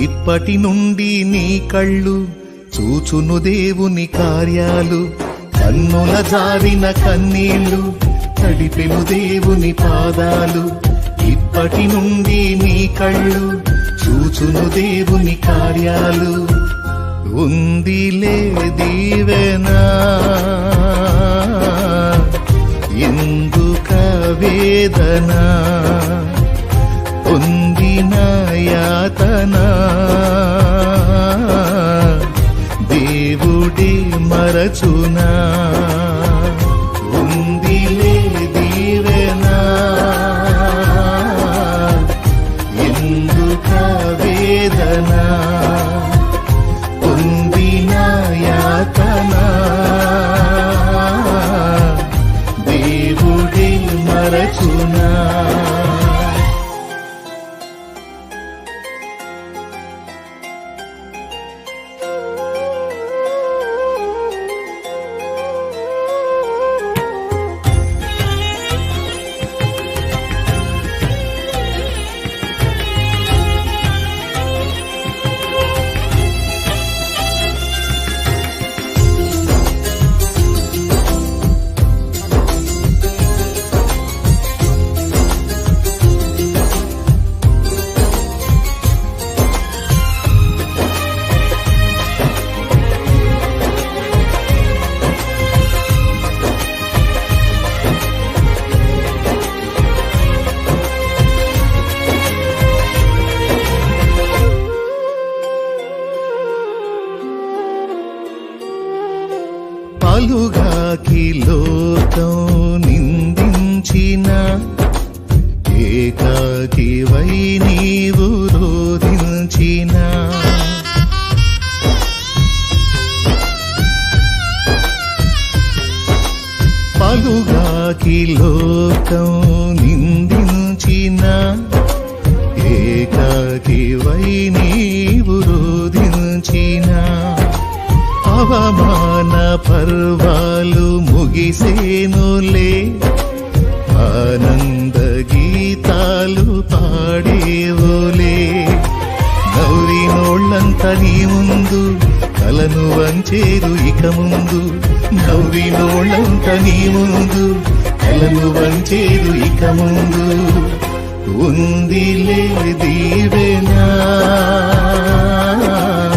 ఇప్పటి నుండి నీ కళ్ళు చూచును దేవుని కార్యాలు, కన్నుల జారిన కన్నీళ్లు తడిపెను దేవుని పాదాలు. ఇప్పటి నుండి నీ కళ్ళు చూచును దేవుని కార్యాలు. ఉందిలే దీవెనా ఎందుక వేదన, పొందిన యాతన దేవుడే మరచునా. ఉందిలే దీవెనా ఎందుక వేదన, పొందిన యాతన దేవుడే మరచునా. పలుగాకి లోకం నిందించిన, ఏకాకివై నీవు రోధించిన. పలుగాకి లోకం నిందించిన, ఏకాకివై నీవు రోధించిన. అవమాన పర్వాలు ముగిసేనులే, ఆనంద గీతాలు పాడేవులే. నవ్వినోళ్ళంత నీ ముందు కలను వంచేరు ఇక ముందు, నవ్వినోళ్ళంత నీ ముందు కలను వంచేరు ఇక ముందు. ఉందిలే దీవెనా